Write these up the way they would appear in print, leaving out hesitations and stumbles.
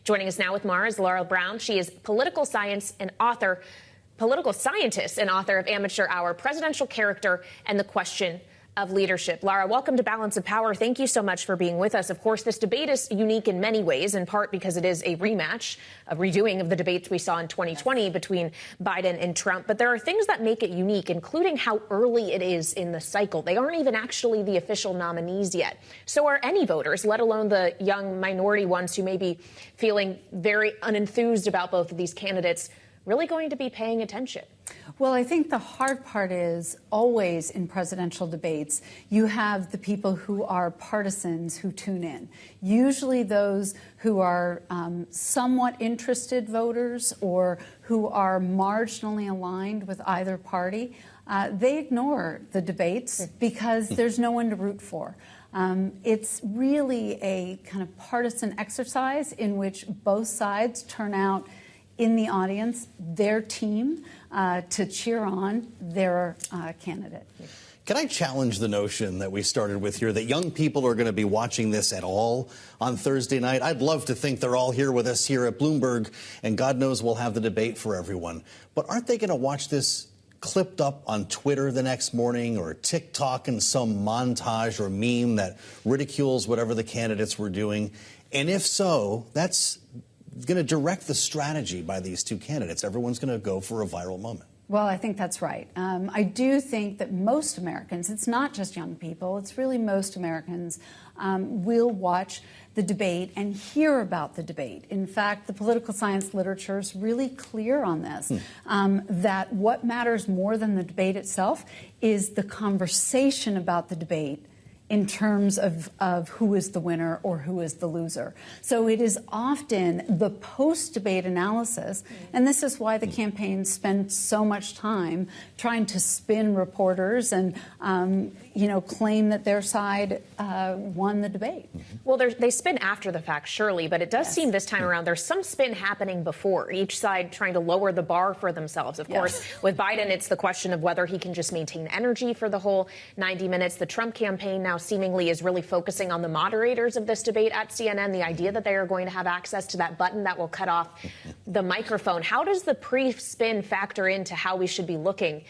Joining us now with Mara is Lara Brown. She is political scientist and author of Amateur Hour, Presidential Character, and the Question of Leadership. Lara, welcome to Balance of Power. Thank you so much for being with us. Of course, this debate is unique in many ways, in part because it is a rematch, a redoing of the debates we saw in 2020 between Biden and Trump. But there are things that make it unique, including how early it is in the cycle. They aren't even actually the official nominees yet. So are any voters, let alone the young minority ones who may be feeling very unenthused about both of these candidates, really going to be paying attention? Well, I think the hard part is always in presidential debates, you have the people who are partisans who tune in. Usually those who are somewhat interested voters or who are marginally aligned with either party, they ignore the debates because there's no one to root for. It's really a kind of partisan exercise in which both sides turn out in the audience, their team, to cheer on their candidate. Can I challenge the notion that we started with here that young people are going to be watching this at all on Thursday night? I'd love to think they're all here with us here at Bloomberg, and God knows we'll have the debate for everyone. But aren't they going to watch this clipped up on Twitter the next morning or TikTok in some montage or meme that ridicules whatever the candidates were doing? And if so, that's going to direct the strategy by these two candidates. Everyone's going to go for a viral moment. Well, I think that's right. I do think that most Americans, it's not just young people, it's really most Americans, will watch the debate and hear about the debate. In fact, the political science literature is really clear on this, that what matters more than the debate itself is the conversation about the debate in terms of who is the winner or who is the loser. So it is often the post-debate analysis, and this is why the campaigns spend so much time trying to spin reporters and, claim that their side won the debate. Well, they spin after the fact, surely, but it does seem this time around there's some spin happening before, each side trying to lower the bar for themselves. Of course, with Biden, it's the question of whether he can just maintain energy for the whole 90 minutes. The Trump campaign now seemingly is really focusing on the moderators of this debate at CNN, the idea that they are going to have access to that button that will cut off the microphone. How does the pre-spin factor into how we should be looking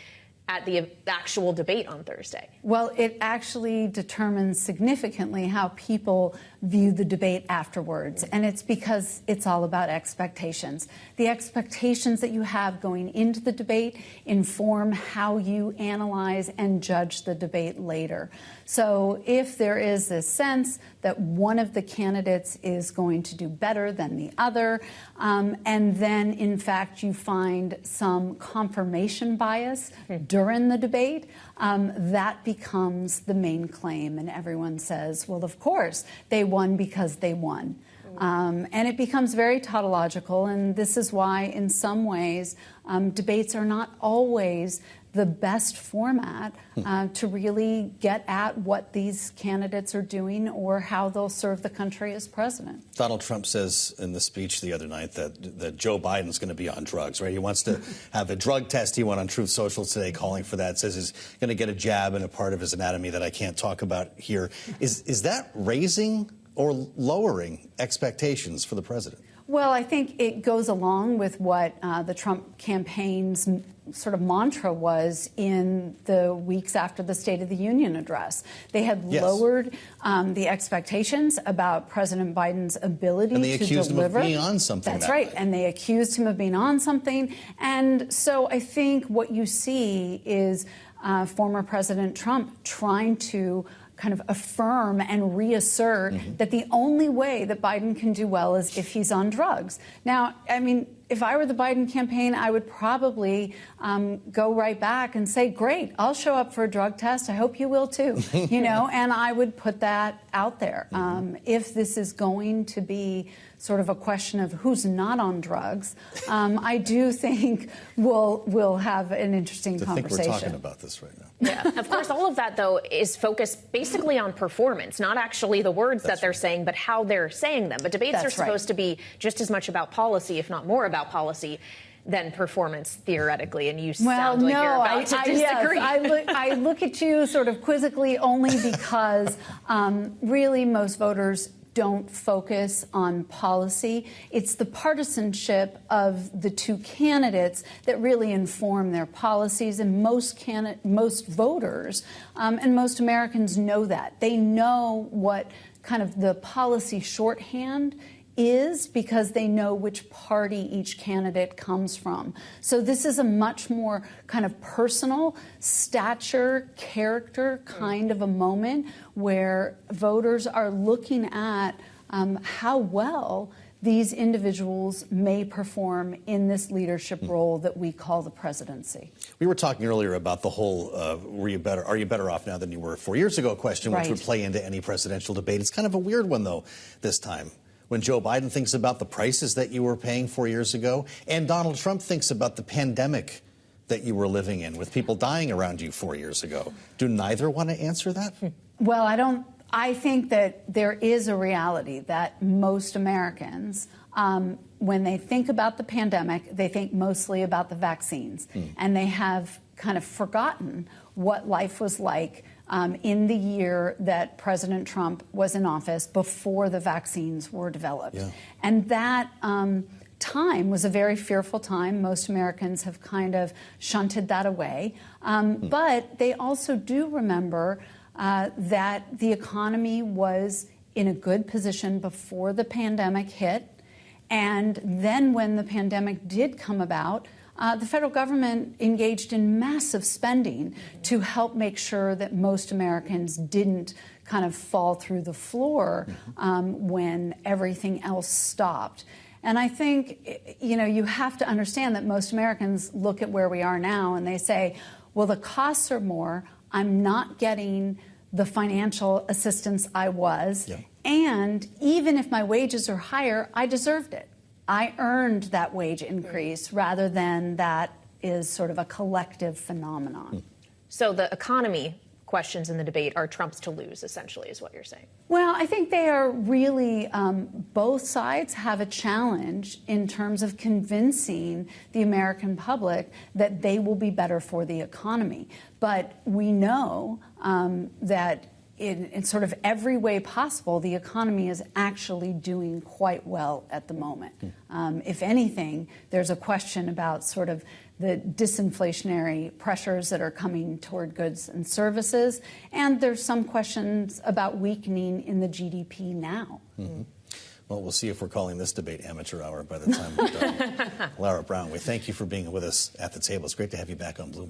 at the actual debate on Thursday? Well, it actually determines significantly how people view the debate afterwards. And it's because it's all about expectations. The expectations that you have going into the debate inform how you analyze and judge the debate later. So if there is this sense that one of the candidates is going to do better than the other, and then, in fact, you find some confirmation bias during the debate, that becomes the main claim. And everyone says, well, of course, they won because they won. And it becomes very tautological. And this is why, in some ways, debates are not always the best format to really get at what these candidates are doing or how they'll serve the country as president. Donald Trump says in the speech the other night that Joe Biden's going to be on drugs, right? He wants to have a drug test. He went on Truth Social today calling for that, says he's going to get a jab in a part of his anatomy that I can't talk about here. Is that raising or lowering expectations for the president? Well, I think it goes along with what the Trump campaign's sort of mantra was in the weeks after the State of the Union address. They had lowered the expectations about President Biden's ability to deliver. And they accused him of being on something. That's right. And they accused him of being on something. And so I think what you see is former President Trump trying to kind of affirm and reassert that the only way that Biden can do well is if he's on drugs. Now, I mean, if I were the Biden campaign, I would probably go right back and say, great, I'll show up for a drug test. I hope you will, too. And I would put that out there. If this is going to be sort of a question of who's not on drugs, I do think we'll have an interesting conversation. I think we're talking about this right now. Yeah, of course, all of that, though, is focused basically on performance, not actually the words that they're saying, but how they're saying them. But debates are supposed to be just as much about policy, if not more about policy, than performance, theoretically. And you sound like you're about to disagree. Yes, I look at you sort of quizzically only because really most voters don't focus on policy. It's the partisanship of the two candidates that really inform their policies, and most voters and most Americans know that. They know what kind of the policy shorthand is because they know which party each candidate comes from. So this is a much more kind of personal, stature, character kind of a moment where voters are looking at how well these individuals may perform in this leadership role that we call the presidency. We were talking earlier about the whole are you better off now than you were 4 years ago question, which would play into any presidential debate. It's kind of a weird one, though, this time. When Joe Biden thinks about the prices that you were paying 4 years ago, and Donald Trump thinks about the pandemic that you were living in with people dying around you 4 years ago. Do neither want to answer that? Well, I think that there is a reality that most Americans, when they think about the pandemic, they think mostly about the vaccines. And they have kind of forgotten what life was like in the year that President Trump was in office before the vaccines were developed. Yeah. And that time was a very fearful time. Most Americans have kind of shunted that away. But they also do remember that the economy was in a good position before the pandemic hit. And then when the pandemic did come about, the federal government engaged in massive spending to help make sure that most Americans didn't kind of fall through the floor when everything else stopped. And I think, you have to understand that most Americans look at where we are now and they say, well, the costs are more. I'm not getting the financial assistance I was. Yeah. And even if my wages are higher, I deserved it. I earned that wage increase rather than that is sort of a collective phenomenon. So the economy questions in the debate are Trump's to lose, essentially, is what you're saying. Well, I think they are really, both sides have a challenge in terms of convincing the American public that they will be better for the economy. But we know that in sort of every way possible, the economy is actually doing quite well at the moment. If anything, there's a question about sort of the disinflationary pressures that are coming toward goods and services, and there's some questions about weakening in the GDP now. Well, we'll see if we're calling this debate amateur hour by the time we're done. Lara Brown, we thank you for being with us at the table. It's great to have you back on Bloomberg.